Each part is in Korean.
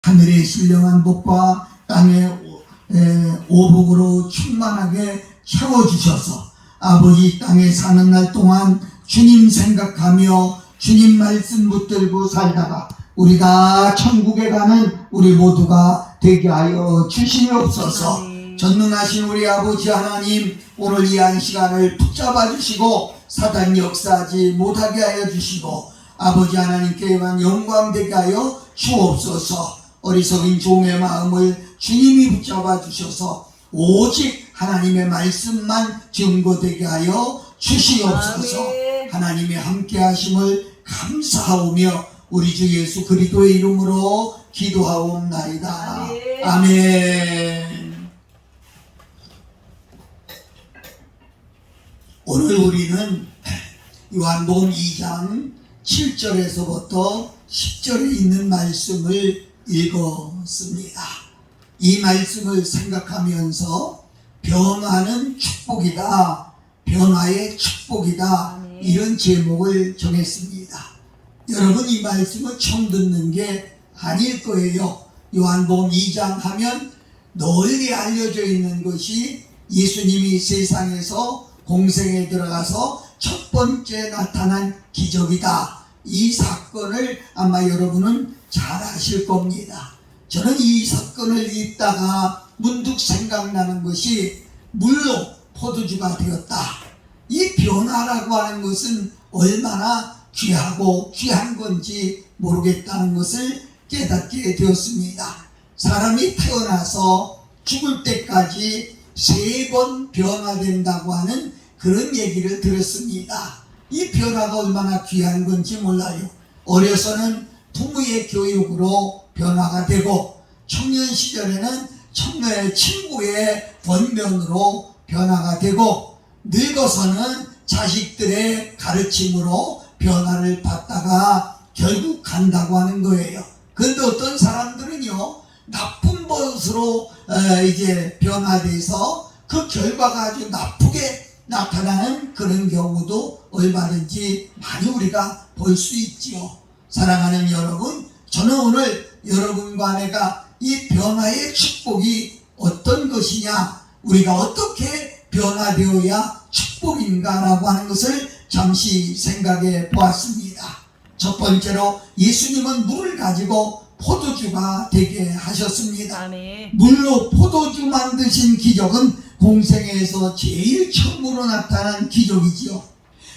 하늘의 신령한 복과 땅의 오복으로 충만하게 채워주셔서 아버지 땅에 사는 날 동안 주님 생각하며 주님 말씀 붙들고 살다가 우리가 천국에 가는 우리 모두가 되게 하여 주시옵소서. 전능하신 우리 아버지 하나님, 오늘 이 한 시간을 붙잡아 주시고 사단 역사하지 못하게 하여 주시고 아버지 하나님께만 영광 되게 하여 주옵소서. 어리석인 종의 마음을 주님이 붙잡아 주셔서 오직 하나님의 말씀만 증거되게 하여 주시옵소서. 아멘. 하나님의 함께 하심을 감사하오며 우리 주 예수 그리스도의 이름으로 기도하옵나이다. 아멘. 아멘. 오늘 우리는 요한복음 2장 7절에서부터 10절에 있는 말씀을 읽었습니다. 이 말씀을 생각하면서 변화는 축복이다, 변화의 축복이다, 이런 제목을 정했습니다. 여러분, 이 말씀을 처음 듣는 게 아닐 거예요. 요한복음 2장 하면 널리 알려져 있는 것이 예수님이 세상에서 공생에 들어가서 첫 번째 나타난 기적이다. 이 사건을 아마 여러분은 잘 아실 겁니다. 저는 이 사건을 읽다가 문득 생각나는 것이 물로 포도주가 되었다. 이 변화라고 하는 것은 얼마나 귀하고 귀한 건지 모르겠다는 것을 깨닫게 되었습니다. 사람이 태어나서 죽을 때까지 3번 변화된다고 하는 그런 얘기를 들었습니다. 이 변화가 얼마나 귀한 건지 몰라요. 어려서는 부모의 교육으로 변화가 되고 청년 시절에는 청년의 친구의 권면으로 변화가 되고 늙어서는 자식들의 가르침으로 변화를 받다가 결국 간다고 하는 거예요. 그런데 어떤 사람들은요, 나쁜 것으로 이제 변화돼서 그 결과가 아주 나쁘게 나타나는 그런 경우도 얼마든지 많이 우리가 볼 수 있지요. 사랑하는 여러분, 저는 오늘 여러분과 내가 이 변화의 축복이 어떤 것이냐, 우리가 어떻게 변화되어야 축복인가라고 하는 것을 잠시 생각해 보았습니다. 첫 번째로 예수님은 물을 가지고 포도주가 되게 하셨습니다. 아멘. 물로 포도주 만드신 기적은 공생에서 제일 처음으로 나타난 기적이지요.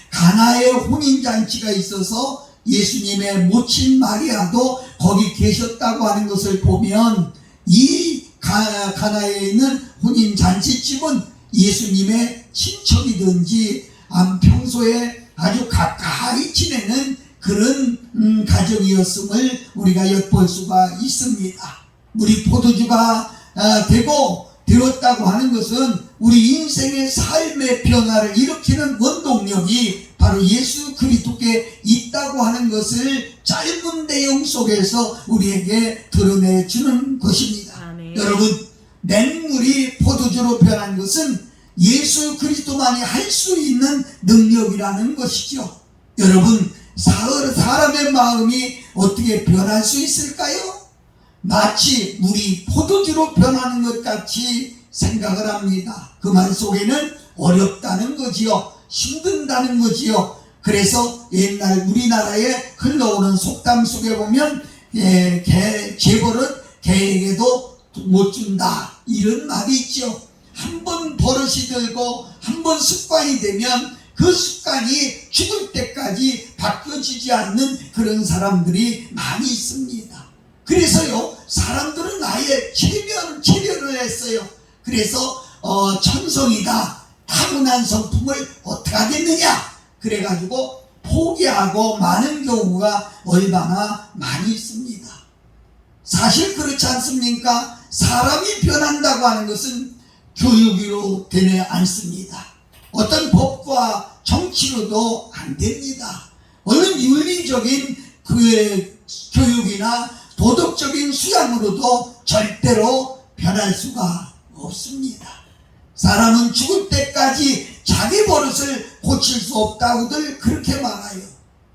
가나의 혼인잔치가 있어서 예수님의 모친 마리아도 거기 계셨다고 하는 것을 보면 이 가나에 있는 혼인잔치집은 예수님의 친척이든지 평소에 아주 가까이 지내는 그런 가정이었음을 우리가 엿볼 수가 있습니다. 물이 포도주가 되었다고 하는 것은 우리 인생의 삶의 변화를 일으키는 원동력이 바로 예수 그리스도께 있다고 하는 것을 짧은 내용 속에서 우리에게 드러내주는 것입니다. 아멘. 여러분, 맹물이 포도주로 변한 것은 예수 그리스도만이 할 수 있는 능력이라는 것이죠. 여러분, 사람의 마음이 어떻게 변할 수 있을까요? 마치 물이 포도주로 변하는 것 같이 생각을 합니다. 그 말 속에는 어렵다는 거지요. 힘든다는 거지요. 그래서 옛날 우리나라에 흘러오는 속담 속에 보면 재벌은 개에게도 못 준다, 이런 말이 있죠. 한번 버릇이 들고 한번 습관이 되면 그 습관이 죽을 때까지 바뀌어지지 않는 그런 사람들이 많이 있습니다. 그래서요, 사람들은 아예 체면을 했어요. 그래서 천성이다, 타고난 성품을 어떻게 하겠느냐, 그래가지고 포기하고 마는 경우가 얼마나 많이 있습니다. 사실 그렇지 않습니까? 사람이 변한다고 하는 것은 교육으로 되지 않습니다. 어떤 법과 정치로도 안 됩니다. 어느 윤리적인 교육이나 도덕적인 수양으로도 절대로 변할 수가 없습니다. 사람은 죽을 때까지 자기 버릇을 고칠 수 없다고들 그렇게 말해요.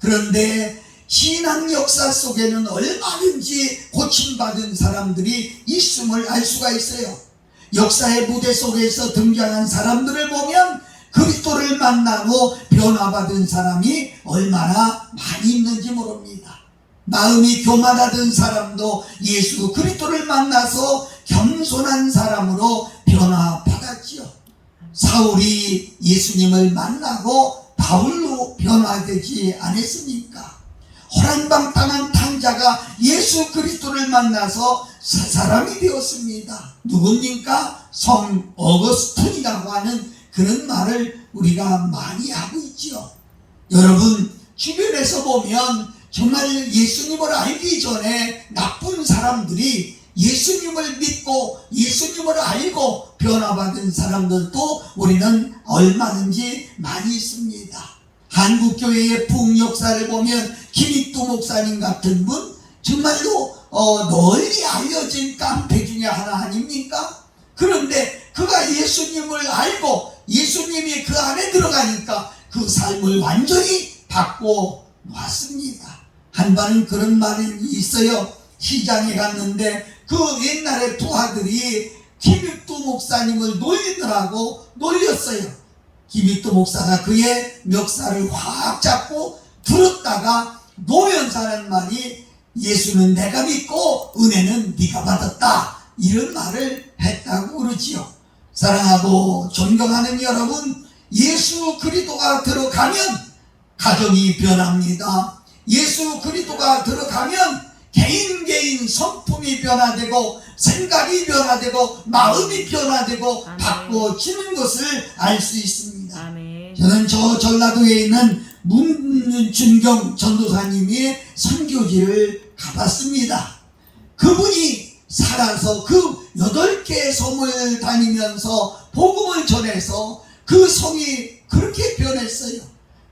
그런데 신앙 역사 속에는 얼마든지 고침받은 사람들이 있음을 알 수가 있어요. 역사의 무대 속에서 등장한 사람들을 보면 그리스도를 만나고 변화받은 사람이 얼마나 많이 있는지 모릅니다. 마음이 교만하던 사람도 예수 그리스도를 만나서 겸손한 사람으로 변화받았지요. 사울이 예수님을 만나고 바울로 변화되지 않았습니까? 호란방탕한 탕자가 예수 그리스도를 만나서 사람이 되었습니다. 누굽니까? 성 어거스틴이라고 하는 그런 말을 우리가 많이 하고 있지요. 여러분 주변에서 보면 정말 예수님을 알기 전에 나쁜 사람들이 예수님을 믿고 예수님을 알고 변화받은 사람들도 우리는 얼마든지 많이 있습니다. 한국교회의 부흥역사를 보면 김익두 목사님 같은 분 정말로 널리 알려진 깡패 중에 하나 아닙니까? 그런데 그가 예수님을 알고 예수님이 그 안에 들어가니까 그 삶을 완전히 바꿔 놨습니다. 한반은 그런 말이 있어요. 시장에 갔는데 그 옛날에 두 아들이 김익두 목사님을 놀렸어요. 김익두 목사가 그의 멱살을 확 잡고 들었다가 노면서 하는 말이 예수는 내가 믿고 은혜는 네가 받았다, 이런 말을 했다고 그러지요. 사랑하고 존경하는 여러분, 예수 그리스도가 들어가면 가정이 변합니다. 예수 그리스도가 들어가면 개인 성품이 변화되고 생각이 변화되고 마음이 변화되고 아멘. 바꿔지는 것을 알 수 있습니다. 아멘. 저는 저 전라도에 있는 문준경 전도사님의 선교지를 가봤습니다. 그분이 살아서 그 8개 성을 다니면서 복음을 전해서 그 성이 그렇게 변했어요.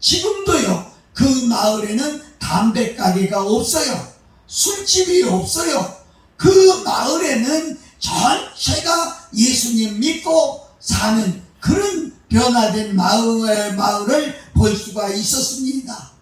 지금도요, 그 마을에는 담배 가게가 없어요. 술집이 없어요. 그 마을에는 전체가 예수님 믿고 사는 그런 변화된 마을을 볼 수가 있었습니다.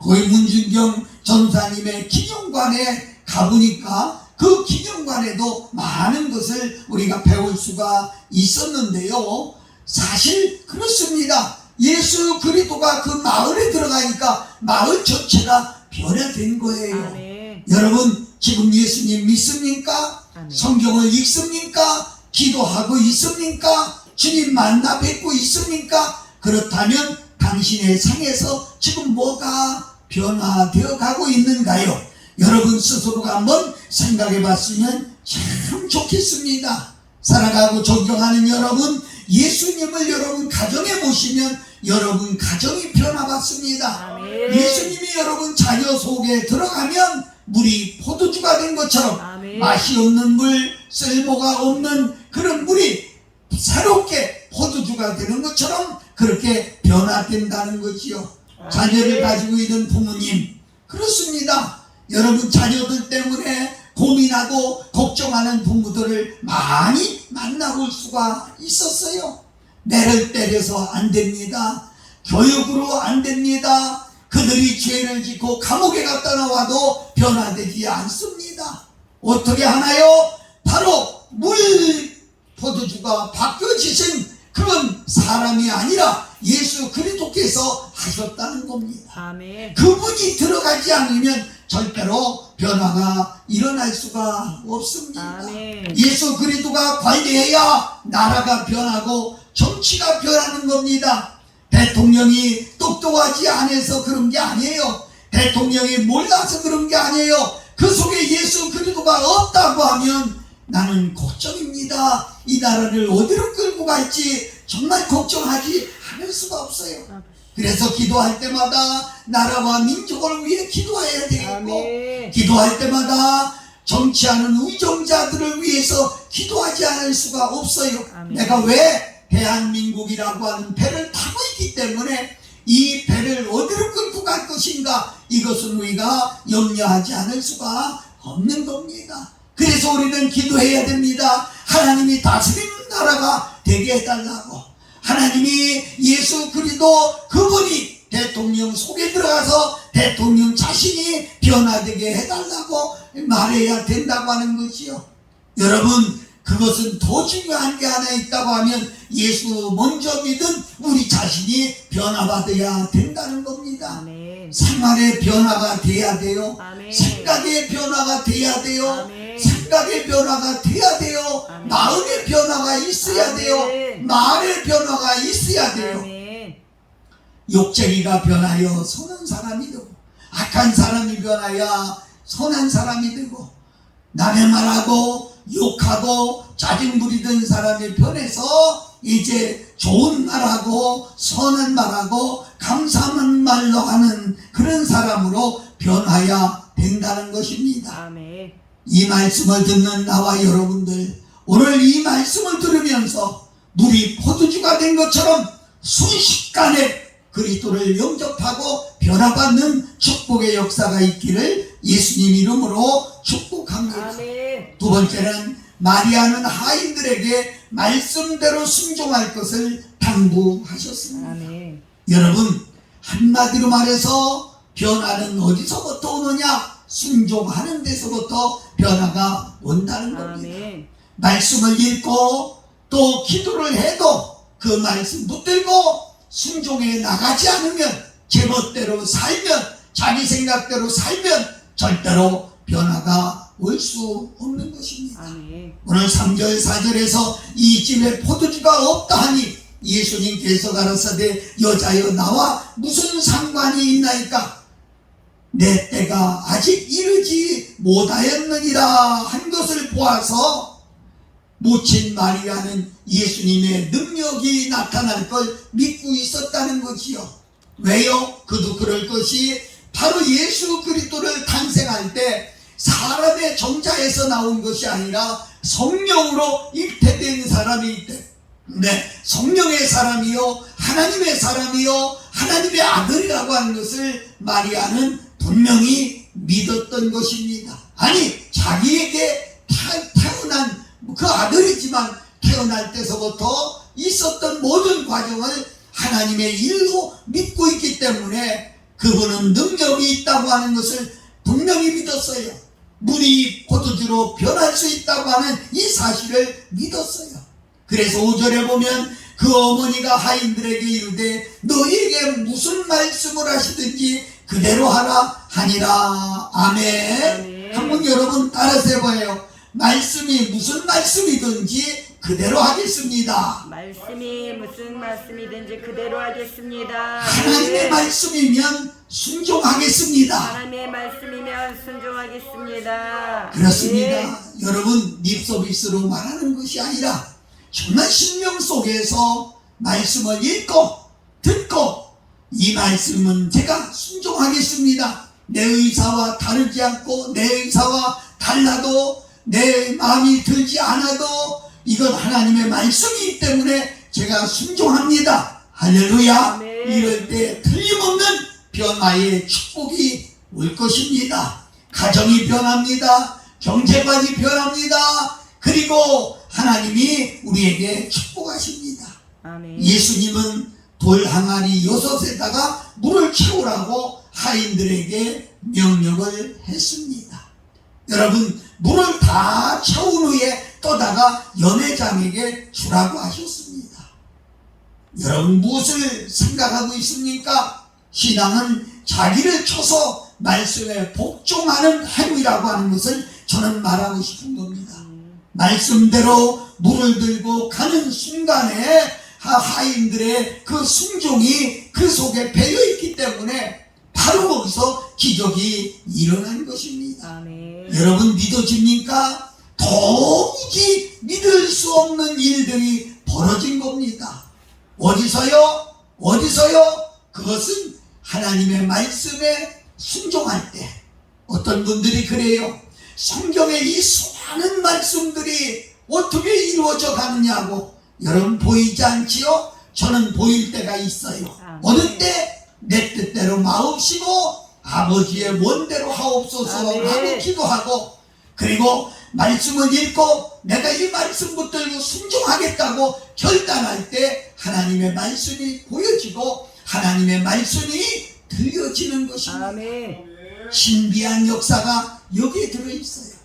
거기 문준경 전사님의 기념관에 가보니까 그 기념관에도 많은 것을 우리가 배울 수가 있었는데요. 사실 그렇습니다. 예수 그리스도가 그 마을에 들어가니까 마을 전체가 변화된 거예요. 아멘. 여러분 지금 예수님 믿습니까? 아멘. 성경을 읽습니까? 기도하고 있습니까? 주님 만나 뵙고 있습니까? 그렇다면 당신의 상에서 지금 뭐가 변화되어 가고 있는가요? 여러분 스스로가 한번 생각해 봤으면 참 좋겠습니다. 사랑하고 존경하는 여러분, 예수님을 여러분 가정에 모시면 여러분 가정이 변화받습니다. 아멘. 예수님이 여러분 자녀 속에 들어가면 물이 포도주가 된 것처럼 아멘. 맛이 없는 물, 쓸모가 없는 그런 물이 새롭게 포도주가 되는 것처럼 그렇게 변화된다는 거지요. 자녀를 가지고 있는 부모님, 그렇습니다. 여러분 자녀들 때문에 고민하고 걱정하는 부모들을 많이 만나볼 수가 있었어요. 매를 때려서 안 됩니다. 교육으로 안 됩니다. 그들이 죄를 짓고 감옥에 갔다 나와도 변화되지 않습니다. 어떻게 하나요? 바로 물 포도주가 바뀌어지신 그런 사람이 아니라 예수 그리스도께서 하셨다는 겁니다. 아멘. 그분이 들어가지 않으면 절대로 변화가 일어날 수가 없습니다. 아멘. 예수 그리스도가 관리해야 나라가 변하고 정치가 변하는 겁니다. 대통령이 똑똑하지 않아서 그런 게 아니에요. 대통령이 몰라서 그런 게 아니에요. 그 속에 예수 그리스도가 없다고 하면 나는 걱정입니다. 이 나라를 어디로 끌고 갈지 정말 걱정하지 않을 수가 없어요. 그래서 기도할 때마다 나라와 민족을 위해 기도해야 되겠고, 아멘. 기도할 때마다 정치하는 의정자들을 위해서 기도하지 않을 수가 없어요. 아멘. 내가 왜 대한민국이라고 하는 배를 타고 있기 때문에 이 배를 어디로 끌고 갈 것인가, 이것은 우리가 염려하지 않을 수가 없는 겁니다. 그래서 우리는 기도해야 됩니다. 하나님이 다스리는 나라가 되게 해달라고. 하나님이 예수 그리스도 그분이 대통령 속에 들어가서 대통령 자신이 변화되게 해달라고 말해야 된다고 하는 것이요. 여러분, 그것은 더 중요한 게 하나 있다고 하면 예수 먼저 믿은 우리 자신이 변화받아야 된다는 겁니다. 아멘. 생활의 변화가 돼야 돼요. 아멘. 생각의 변화가 돼야 돼요. 아멘. 생각의 변화가 돼야 돼요. 아멘. 마음의 변화가 있어야 돼요. 아멘. 말의 변화가 있어야 돼요. 아멘. 욕쟁이가 변하여 선한 사람이 되고, 악한 사람이 변하여 선한 사람이 되고, 남의 말하고 욕하고 짜증 부리던 사람이 변해서 이제 좋은 말하고 선한 말하고 감사한 말로 하는 그런 사람으로 변화해야 된다는 것입니다. 아멘. 이 말씀을 듣는 나와 여러분들, 오늘 이 말씀을 들으면서 물이 포도주가 된 것처럼 순식간에 그리스도를 영접하고 변화받는 축복의 역사가 있기를 예수님 이름으로 축복합니다. 아멘. 두 번째는 마리아는 하인들에게 말씀대로 순종할 것을 당부하셨습니다. 아멘. 여러분, 한마디로 말해서 변화는 어디서부터 오느냐? 순종하는 데서부터 변화가 온다는 겁니다. 아멘. 말씀을 읽고 또 기도를 해도 그 말씀 붙들고 순종해 나가지 않으면, 제멋대로 살면, 자기 생각대로 살면 절대로 변화가 올 수 없는 것입니다. 아멘. 오늘 3절 4절에서 이 집에 포도주가 없다 하니 예수님께서 가라사대 여자여 나와 무슨 상관이 있나이까? 내 때가 아직 이르지 못하였느니라 한 것을 보아서 모친 마리아는 예수님의 능력이 나타날 걸 믿고 있었다는 것이요. 왜요? 그도 그럴 것이 바로 예수 그리스도를 탄생할 때 사람의 정자에서 나온 것이 아니라 성령으로 잉태된 사람이기 때문에 성령의 사람이요, 하나님의 사람이요, 하나님의 아들이라고 하는 것을 마리아는 분명히 믿었던 것입니다. 아니, 자기에게 태어난 그 아들이지만 태어날 때서부터 있었던 모든 과정을 하나님의 일로 믿고 있기 때문에 그분은 능력이 있다고 하는 것을 분명히 믿었어요. 물이 포도주로 변할 수 있다고 하는 이 사실을 믿었어요. 그래서 5절에 보면 그 어머니가 하인들에게 이르되 너희에게 무슨 말씀을 하시든지 그대로 하라 하니라. 아멘. 아멘. 한번 여러분 따라서 해봐요. 말씀이 무슨 말씀이든지 그대로 하겠습니다. 말씀이 무슨 말씀이든지 그대로 하겠습니다. 하나님의 말씀이면 순종하겠습니다. 하나님의 말씀이면 순종하겠습니다. 그렇습니다. 네. 여러분, 립서비스로 말하는 것이 아니라 정말 심령 속에서 말씀을 읽고 듣고 이 말씀은 제가 순종하겠습니다. 내 의사와 다르지 않고 내 의사와 달라도 내 마음이 들지 않아도 이건 하나님의 말씀이기 때문에 제가 순종합니다. 할렐루야. 아멘. 이럴 때 틀림없는 변화의 축복이 올 것입니다. 가정이 변합니다. 경제관이 변합니다. 그리고 하나님이 우리에게 축복하십니다. 아멘. 예수님은 돌 항아리 6에다가 물을 채우라고 하인들에게 명령을 했습니다. 여러분, 물을 다 채운 후에 떠다가 연회장에게 주라고 하셨습니다. 여러분, 무엇을 생각하고 있습니까? 신앙은 자기를 쳐서 말씀에 복종하는 행위라고 하는 것을 저는 말하고 싶은 겁니다. 말씀대로 물을 들고 가는 순간에 하인들의 그 순종이 그 속에 배어있기 때문에 바로 거기서 기적이 일어난 것입니다. 아멘. 여러분, 믿어집니까? 도무지 믿을 수 없는 일들이 벌어진 겁니다. 어디서요? 그것은 하나님의 말씀에 순종할 때. 어떤 분들이 그래요. 성경에 이 수많은 말씀들이 어떻게 이루어져 가느냐고. 여러분, 보이지 않지요? 저는 보일 때가 있어요. 어느 때? 내 뜻대로 마옵시고 아버지의 원대로 하옵소서 하고 기도하고, 그리고 말씀을 읽고 내가 이 말씀 붙들고 순종하겠다고 결단할 때 하나님의 말씀이 보여지고 하나님의 말씀이 들려지는 것입니다. 아멘. 신비한 역사가 여기에 들어있어요.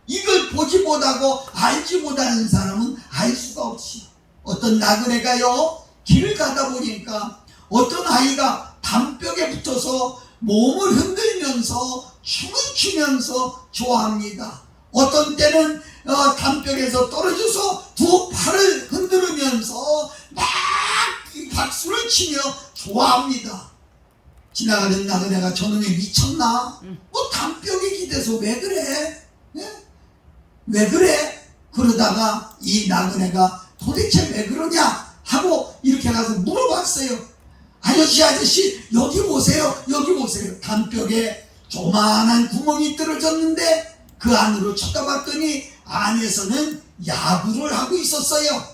이걸 보지 못하고 알지 못하는 사람은 알 수가 없어요. 어떤 나그네가요, 길을 가다 보니까 어떤 아이가 담벽에 붙어서 몸을 흔들면서 춤을 추면서 좋아합니다. 어떤 때는 담벽에서 떨어져서 두 팔을 흔들으면서 막 박수를 치며 좋아합니다. 지나가는 나그네가 저놈이 미쳤나? 뭐 담벽에 기대서 왜 그래? 예? 왜 그래? 그러다가 이 나그네가 도대체 왜 그러냐 하고 이렇게 가서 물어봤어요. 아저씨 여기 보세요. 여기 보세요. 담벽에 조만한 구멍이 뚫어졌는데 그 안으로 쳐다봤더니 안에서는 야구를 하고 있었어요.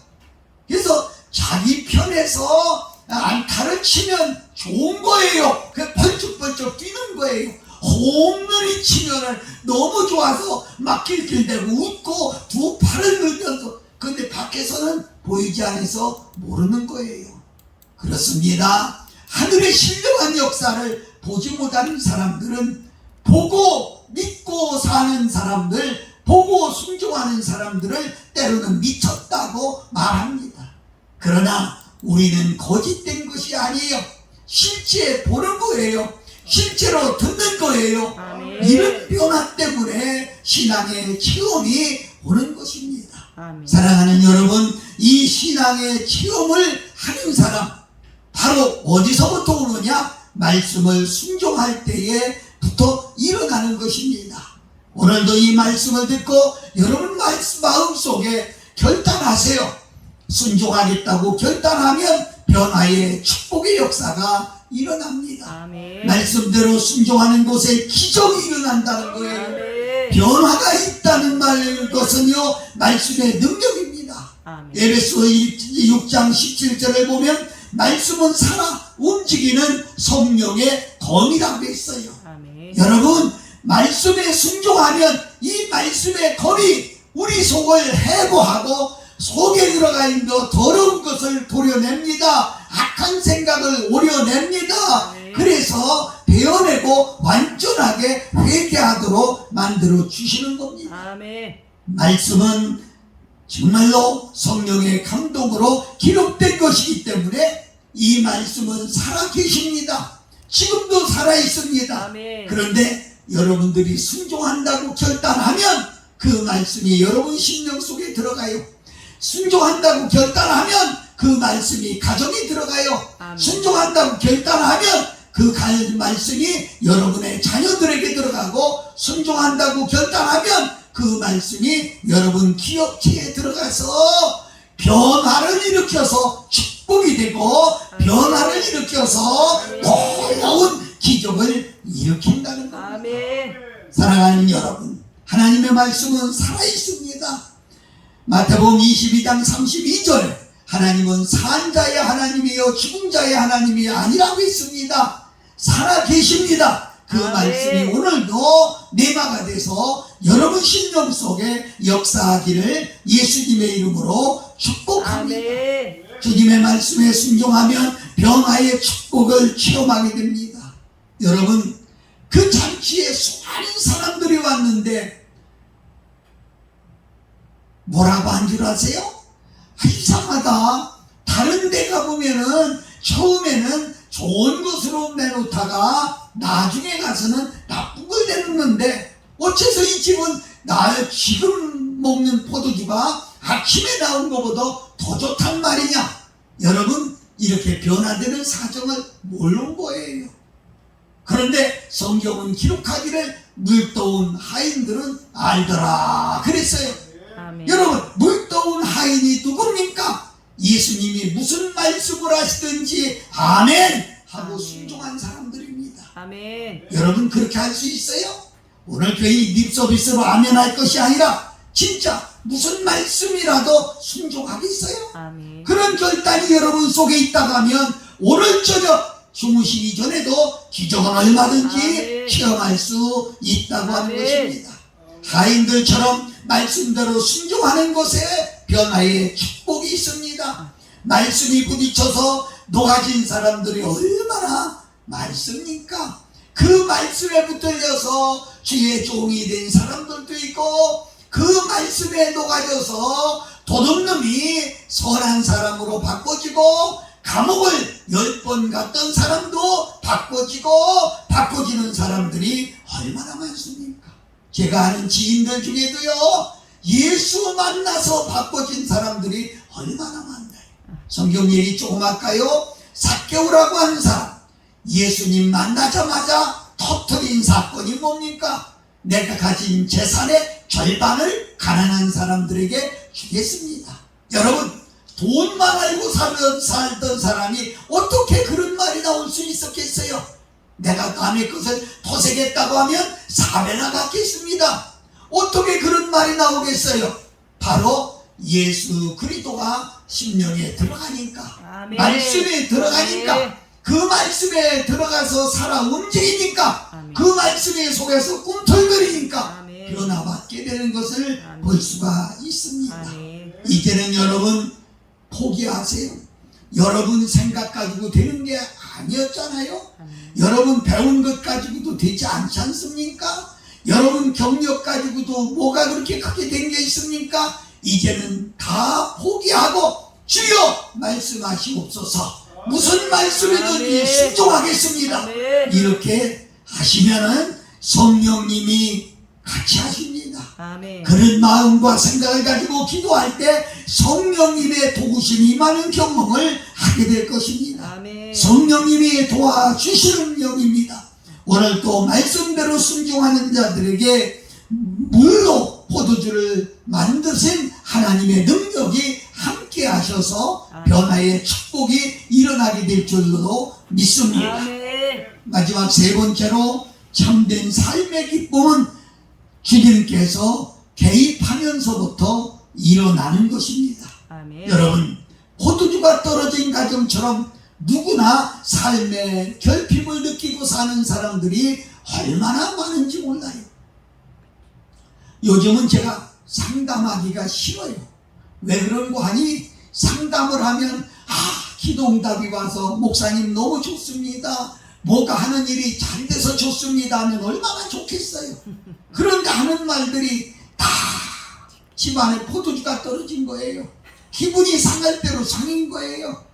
그래서 자기 편에서 안타를 치면 좋은 거예요. 그 벌쩍벌쩍 뛰는 거예요. 홈런이 치면은 너무 좋아서 막 낄낄대고 웃고 두 팔을 늘면서, 근데 밖에서는 보이지 않아서 모르는 거예요. 그렇습니다. 하늘의 신령한 역사를 보지 못하는 사람들은 보고 믿고 사는 사람들, 보고 순종하는 사람들을 때로는 미쳤다고 말합니다. 그러나 우리는 거짓된 것이 아니에요. 실제 보는 거예요. 실제로 듣는 거예요. 아멘. 이런 변화 때문에 신앙의 체험이 오는 것입니다. 아멘. 사랑하는 여러분, 이 신앙의 체험을 하는 사람, 바로 어디서부터 오느냐? 말씀을 순종할 때에부터 일어나는 것입니다. 오늘도 이 말씀을 듣고 여러분 마음속에 결단하세요. 순종하겠다고 결단하면 변화의 축복의 역사가 일어납니다. 아멘. 말씀대로 순종하는 곳에 기적이 일어난다는 거예요. 아멘. 변화가 있다는 것은요, 말씀의 능력입니다. 아멘. 에베소 6장 17절을 보면 말씀은 살아 움직이는 성령의 검이라고 했어요. 아멘. 여러분, 말씀에 순종하면 이 말씀의 검이 우리 속을 해고하고 속에 들어가 있는 더러운 것을 도려냅니다. 악한 생각을 오려냅니다. 그래서 베어내고 완전하게 회개하도록 만들어 주시는 겁니다. 아멘. 말씀은 정말로 성령의 감동으로 기록된 것이기 때문에 이 말씀은 살아계십니다. 지금도 살아있습니다. 아멘. 그런데 여러분들이 순종한다고 결단하면 그 말씀이 여러분 심령 속에 들어가요. 순종한다고 결단하면 그 말씀이 가정에 들어가요. 아멘. 순종한다고 결단하면 그 말씀이 여러분의 자녀들에게 들어가고, 순종한다고 결단하면 그 말씀이 여러분 기업체에 들어가서 변화를 일으켜서 축복이 되고, 변화를 일으켜서 놀라운 기적을 일으킨다는 겁니다. 아멘. 사랑하는 여러분, 하나님의 말씀은 살아있습니다. 마태복음 22장 32절에 하나님은 산 자의 하나님이요 죽은 자의 하나님이 아니라고 했습니다. 살아계십니다. 그 아멘. 말씀이 오늘도 내마가 돼서 여러분 심령 속에 역사하기를 예수님의 이름으로 축복합니다. 아멘. 주님의 말씀에 순종하면 변화의 축복을 체험하게 됩니다. 여러분, 그 잔치에 수많은 사람들이 왔는데 뭐라고 한 줄 아세요? 이상하다. 다른 데 가보면은 처음에는 좋은 것으로 내놓다가 나중에 가서는 나쁜 걸 내놓는데 어째서 이 집은 지금 먹는 포도주가 아침에 나온 것보다 더 좋단 말이냐? 여러분, 이렇게 변화되는 사정을 모르는 거예요. 그런데 성경은 기록하기를 물떠온 하인들은 알더라 그랬어요. 아멘. 여러분, 물떠온 하인이 누굽니까? 예수님이 무슨 말씀을 하시든지 아멘 하고 아멘. 순종한 사람들입니다. 아멘. 여러분, 그렇게 할 수 있어요? 오늘 교회 립서비스로 아멘 할 것이 아니라 진짜 무슨 말씀이라도 순종하겠어요? 아멘. 그런 결단이 여러분 속에 있다고 하면 오늘 저녁 주무시기 전에도 기적은 얼마든지 아멘. 체험할 수 있다고 하는 아멘. 것입니다. 하인들처럼 말씀대로 순종하는 것에 변화의 축복이 있습니다. 말씀이 부딪혀서 녹아진 사람들이 얼마나 많습니까? 그 말씀에 붙들려서 주의 종이 된 사람들도 있고, 그 말씀에 녹아져서 도둑놈이 선한 사람으로 바꿔지고, 감옥을 10번 갔던 사람도 바꿔지는 사람들이 얼마나 많습니까? 제가 아는 지인들 중에도요, 예수 만나서 바꿔진 사람들이 얼마나 많나요? 성경 얘기 조금 할까요? 삭개오라고 하는 사람, 예수님 만나자마자 터뜨린 사건이 뭡니까? 내가 가진 재산의 절반을 가난한 사람들에게 주겠습니다. 여러분, 돈만 알고 살던 사람이 어떻게 그런 말이 나올 수 있었겠어요? 내가 남의 것을 토색했다고 하면 4배나 갚겠습니다. 어떻게 그런 말이 나오겠어요? 바로 예수 그리스도가 심령에 들어가니까, 아멘. 말씀에 들어가니까, 아멘. 그 말씀에 들어가서 살아 움직이니까, 아멘. 그 말씀에 속에서 꿈틀거리니까 아멘. 변화받게 되는 것을 아멘. 볼 수가 있습니다. 아멘. 이제는 여러분 포기하세요. 여러분 생각 가지고 되는 게 아니었잖아요. 아멘. 여러분 배운 것 가지고도 되지 않지 않습니까? 여러분 경력 가지고도 뭐가 그렇게 크게 된 게 있습니까? 이제는 다 포기하고 주여 말씀하시옵소서, 무슨 말씀이든지 아멘. 순종하겠습니다. 아멘. 이렇게 하시면은 성령님이 같이 하십니다. 아멘. 그런 마음과 생각을 가지고 기도할 때 성령님의 도우심이 임하는 경험을 하게 될 것입니다. 아멘. 성령님이 도와주시는 영입니다. 오늘 또 말씀대로 순종하는 자들에게 물로 포도주를 만드신 하나님의 능력이 함께 하셔서 아멘. 변화의 축복이 일어나게 될 줄로 믿습니다. 아멘. 마지막 세 번째로 참된 삶의 기쁨은 주님께서 개입하면서부터 일어나는 것입니다. 아멘. 여러분, 포도주가 떨어진 가정처럼 누구나 삶의 결핍을 느끼고 사는 사람들이 얼마나 많은지 몰라요. 요즘은 제가 상담하기가 싫어요. 왜 그런 거 하니? 상담을 하면 기도응답이 와서 목사님 너무 좋습니다, 뭐가 하는 일이 잘 돼서 좋습니다 하면 얼마나 좋겠어요. 그런데 하는 말들이 다 집안에 포도주가 떨어진 거예요. 기분이 상할 대로 상인 거예요.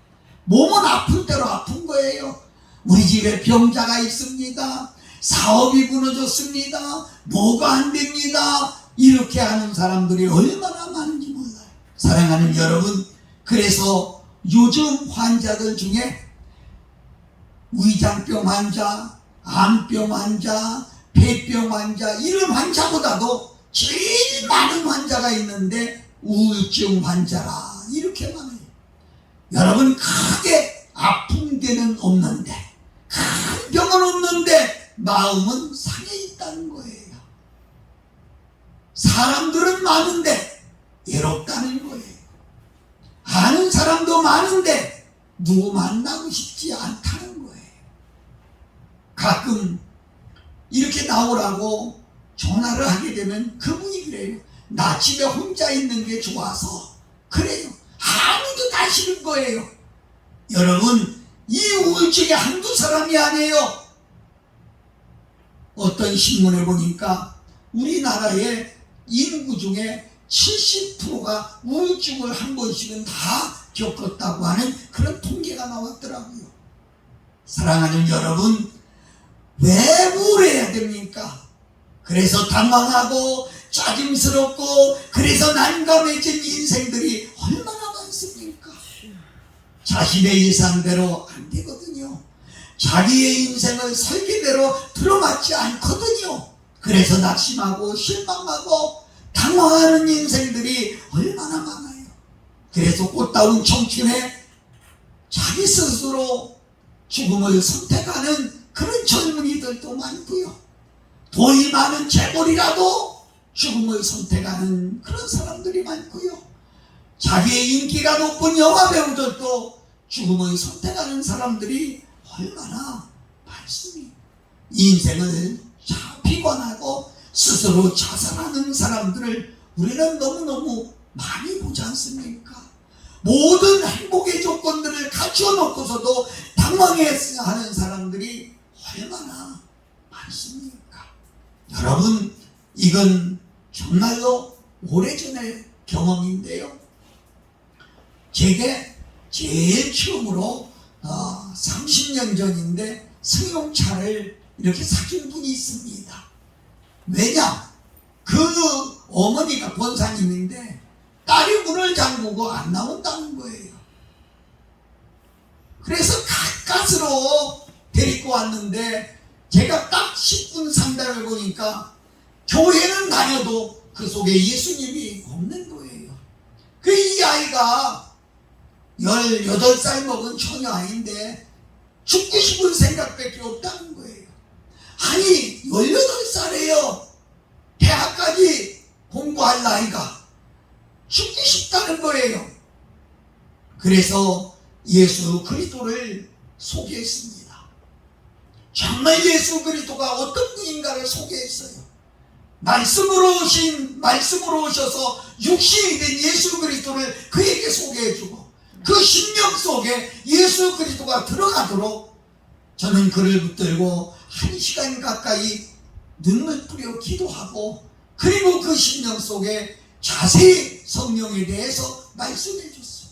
몸은 아플 대로 아픈 거예요. 우리 집에 병자가 있습니다, 사업이 무너졌습니다, 뭐가 안 됩니다, 이렇게 하는 사람들이 얼마나 많은지 몰라요. 사랑하는 여러분, 그래서 요즘 환자들 중에 위장병 환자, 암병 환자, 폐병 환자, 이런 환자보다도 제일 많은 환자가 있는데 우울증 환자라 이렇게 많아요. 여러분, 크게 아픈 데는 없는데, 큰 병은 없는데 마음은 상해 있다는 거예요. 사람들은 많은데 외롭다는 거예요. 아는 사람도 많은데 누구 만나고 싶지 않다는 거예요. 가끔 이렇게 나오라고 전화를 하게 되면 그분이 그래요. 나 집에 혼자 있는 게 좋아서 그래요. 아무도 다 싫은 거예요. 여러분, 이 우울증이 한두 사람이 아니에요. 어떤 신문에 보니까 우리나라의 인구 중에 70%가 우울증을 한 번씩은 다 겪었다고 하는 그런 통계가 나왔더라고요. 사랑하는 여러분, 왜 우울해야 됩니까? 그래서 당황하고 짜증스럽고 그래서 난감해진 인생들이 얼마나 많습니까? 자신의 예상대로 안 되거든요. 자기의 인생을 설계대로 들어맞지 않거든요. 그래서 낙심하고 실망하고 당황하는 인생들이 얼마나 많아요. 그래서 꽃다운 청춘에 자기 스스로 죽음을 선택하는 그런 젊은이들도 많고요. 돈이 많은 재벌이라도 죽음을 선택하는 그런 사람들이 많고요. 자기의 인기가 높은 영화배우들도 죽음을 선택하는 사람들이 얼마나 많습니다. 인생을 비관하고 스스로 자살하는 사람들을 우리는 너무너무 많이 보지 않습니까? 모든 행복의 조건들을 갖추어 놓고서도 당황해하는 사람들이 얼마나 많습니까? 여러분, 이건 정말로 오래전의 경험인데요. 제게 제일 처음으로 30년 전인데 승용차를 이렇게 사준 분이 있습니다. 왜냐? 그 어머니가 권사님인데 딸이 문을 잠그고 안 나온다는 거예요. 그래서 가까스로 데리고 왔는데 제가 딱 10분 상담을 보니까 교회는 다녀도 그 속에 예수님이 없는 거예요. 그 이 아이가 18살 먹은 처녀 아이인데 죽고 싶은 생각밖에 없다는 거예요. 아니 18살이에요. 대학까지 공부할 나이가 죽고 싶다는 거예요. 그래서 예수 그리스도를 소개했습니다. 정말 예수 그리스도가 어떤 분인가를 소개했어요. 말씀으로 오셔서 육신이 된 예수 그리스도를 그에게 소개해주고 그 심령 속에 예수 그리스도가 들어가도록 저는 그를 붙들고 1시간 가까이 눈물 뿌려 기도하고 그리고 그 심령 속에 자세히 성령에 대해서 말씀해 줬어요.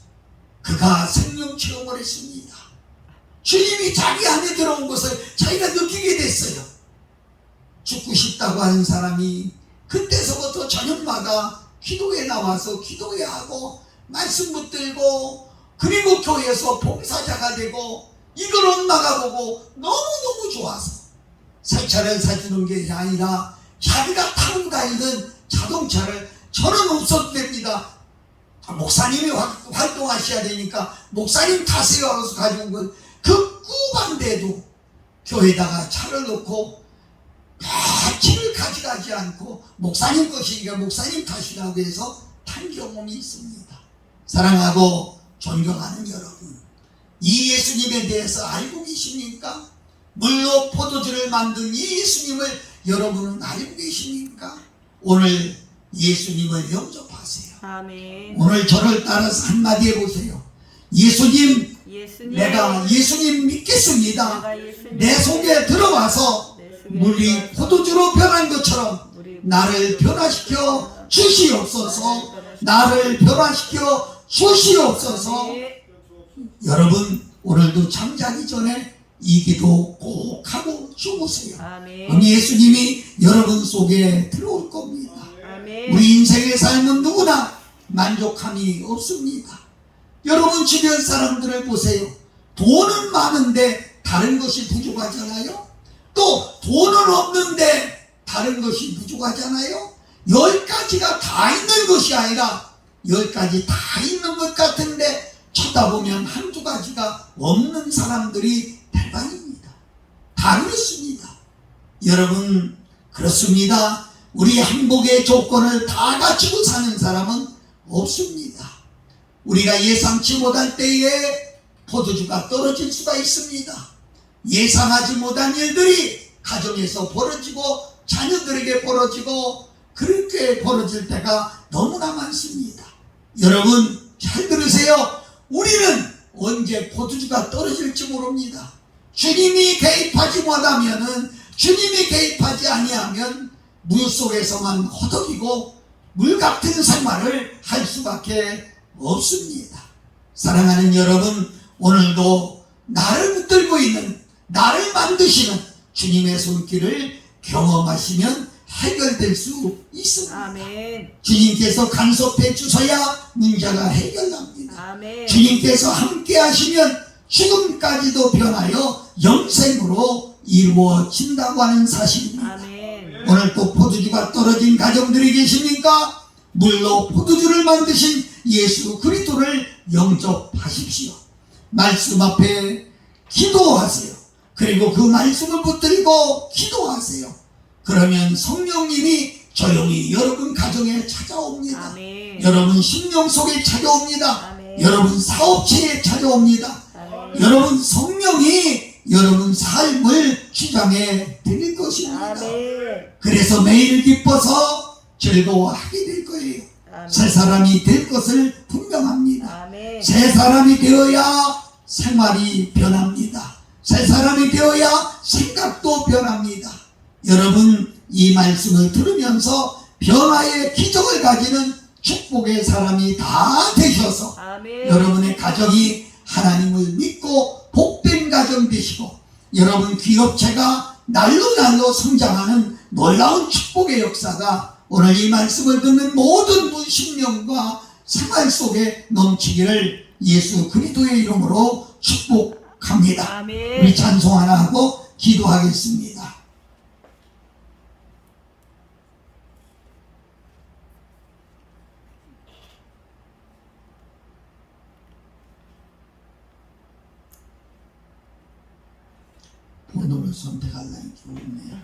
그가 성령 체험을 했습니다. 주님이 자기 안에 들어온 것을 자기가 느끼게 됐어요. 죽고 싶다고 하는 사람이 그때서부터 저녁마다 기도에 나와서 기도해야 하고 말씀 붙들고 그리고 교회에서 봉사자가 되고 이걸 엄마가 보고 너무너무 좋아서 새 차를 사주는 게 아니라 자기가 타고 다니는 자동차를 저는 없어도 됩니다. 목사님이 활동하셔야 되니까 목사님 타세요 하면서 가져온 건 그 꾸반데도 교회에다가 차를 놓고 며칠을 가져가지 않고 목사님 것이니까 목사님 탓이라고 해서 탄 경험이 있습니다. 사랑하고 존경하는 여러분, 이 예수님에 대해서 알고 계십니까? 물로 포도주를 만든 이 예수님을 여러분은 알고 계십니까? 오늘 예수님을 영접하세요. 아멘. 오늘 저를 따라서 한마디 해보세요. 예수님, 내가 예수님 믿겠습니다. 내 속에 들어와서 물이 포도주로 변한 것처럼 나를 변화시켜 주시옵소서. 나를 변화시켜 주시옵소서. 여러분, 오늘도 잠자기 전에 이 기도 꼭 하고 주무세요. 그럼 예수님이 여러분 속에 들어올 겁니다. 우리 인생의 삶은 누구나 만족함이 없습니다. 여러분 주변 사람들을 보세요. 돈은 많은데 다른 것이 부족하잖아요. 또 돈은 없는데 다른 것이 부족하잖아요. 10가지가 다 있는 것이 아니라 10가지 다 있는 것 같은데 쳐다보면 한두 가지가 없는 사람들이 대반입니다. 다 그렇습니다. 여러분, 그렇습니다. 우리 행복의 조건을 다 갖추고 사는 사람은 없습니다. 우리가 예상치 못할 때에 포도주가 떨어질 수가 있습니다. 예상하지 못한 일들이 가정에서 벌어지고 자녀들에게 벌어지고 그렇게 벌어질 때가 너무나 많습니다. 여러분 잘 들으세요. 우리는 언제 포도주가 떨어질지 모릅니다. 주님이 개입하지 못하면은, 주님이 개입하지 아니하면 물 속에서만 허덕이고 물 같은 생활을 할 수밖에 없습니다. 사랑하는 여러분, 오늘도 나를 붙들고 있는, 나를 만드시는 주님의 손길을 경험하시면 해결될 수 있습니다. 아멘. 주님께서 간섭해 주셔야 문제가 해결납니다. 아멘. 주님께서 함께 하시면 죽음까지도 변하여 영생으로 이루어진다고 하는 사실입니다. 아멘. 오늘 또 포도주가 떨어진 가정들이 계십니까? 물로 포도주를 만드신 예수 그리스도를 영접하십시오. 말씀 앞에 기도하세요. 그리고 그 말씀을 붙들고 기도하세요. 그러면 성령님이 조용히 여러분 가정에 찾아옵니다. 아멘. 여러분 심령 속에 찾아옵니다. 아멘. 여러분 사업체에 찾아옵니다. 아멘. 여러분 성령이 여러분 삶을 주장해 드릴 것입니다. 아멘. 그래서 매일 기뻐서 즐거워하게 될 거예요. 새 사람이 될 것을 분명합니다. 아멘. 새 사람이 되어야 생활이 변합니다. 새 사람이 되어야 생각도 변합니다. 여러분, 이 말씀을 들으면서 변화의 기적을 가지는 축복의 사람이 다 되셔서 아멘. 여러분의 가정이 하나님을 믿고 복된 가정 되시고 여러분 기업체가 날로 성장하는 놀라운 축복의 역사가 오늘 이 말씀을 듣는 모든 분 심령과 생활 속에 넘치기를 예수 그리스도의 이름으로 축복합니다. 아멘. 우리 찬송 하나 하고 기도하겠습니다. 번호를 선택하려니 좋네요.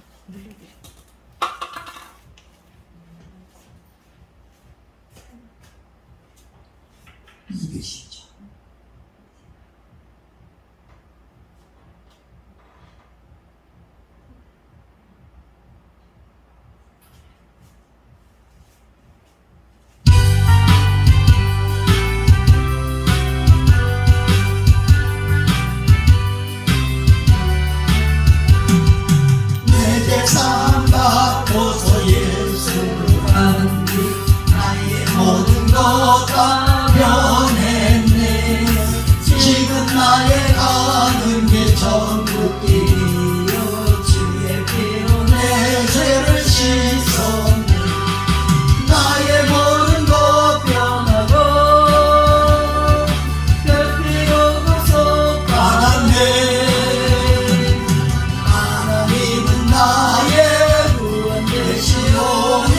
210죠. 내 재산 받고서 예수를 가는 길 나의 모든 것 다 변했네. 지금 나의 가는 길 천국길이요 주의 피로 내 죄를 씻었네. 나의 모든 것 변하고 별 필요 없어 받았네. 하나님은 나의 구원 되시오니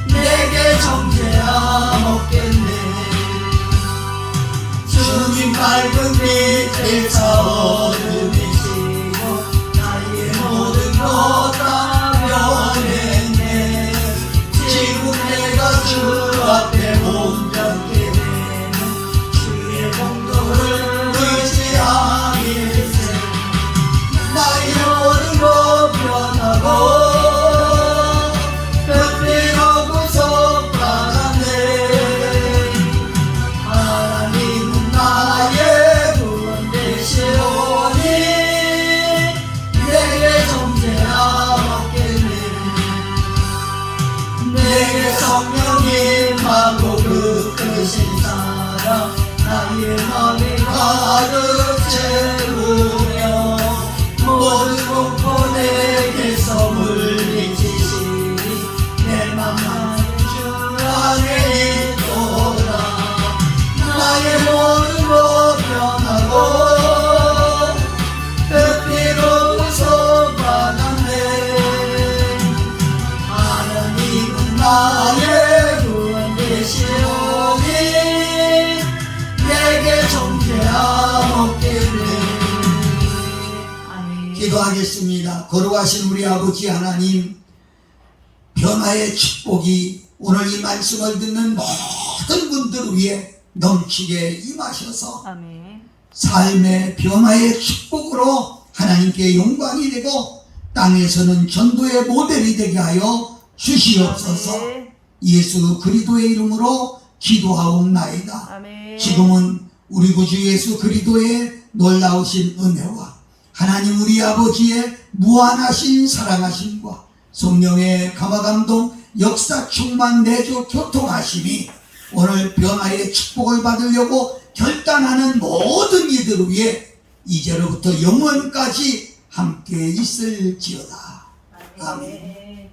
내게 정죄함 없겠네. 주님 밝은 빛에서 어둠이시고 나의 모든 것 다 변했네. 지금 내가 주 앞에 온전케 되는 주의 공로를 의지하길세. 나의 모든 것 변하고 뼈대로 구속받았네. 하나님은 나의 구원 되시오니 내게 정죄함 없겠네. 내게 성령 임하고 그 크신 사랑 나의 맘이 가득 채우며 모든 공포 내게서 물리치시니 내 맘만 주 안에 있도다. 나의 모든 것 변하고 그 피로 구속받았네. 하나님은 나의 구원 되시오니 내게 정죄함 없겠네. 아멘. 기도하겠습니다. 거룩하신 우리 아버지 하나님, 변화의 축복이 오늘 이 말씀을 듣는 모든 분들 위해 넘치게 임하셔서 아멘. 삶의 변화의 축복으로 하나님께 영광이 되고 땅에서는 전도의 모델이 되게 하여 주시옵소서. 아멘. 예수 그리스도의 이름으로 기도하옵나이다. 아멘. 지금은 우리 구주 예수 그리스도의 놀라우신 은혜와 하나님 우리 아버지의 무한하신 사랑하심과 성령의 감화감동 역사 충만 내주 교통하심이 오늘 변화의 축복을 받으려고 결단하는 모든 이들을 위해 이제로부터 영원까지 함께 있을지어다. 아멘. 아멘.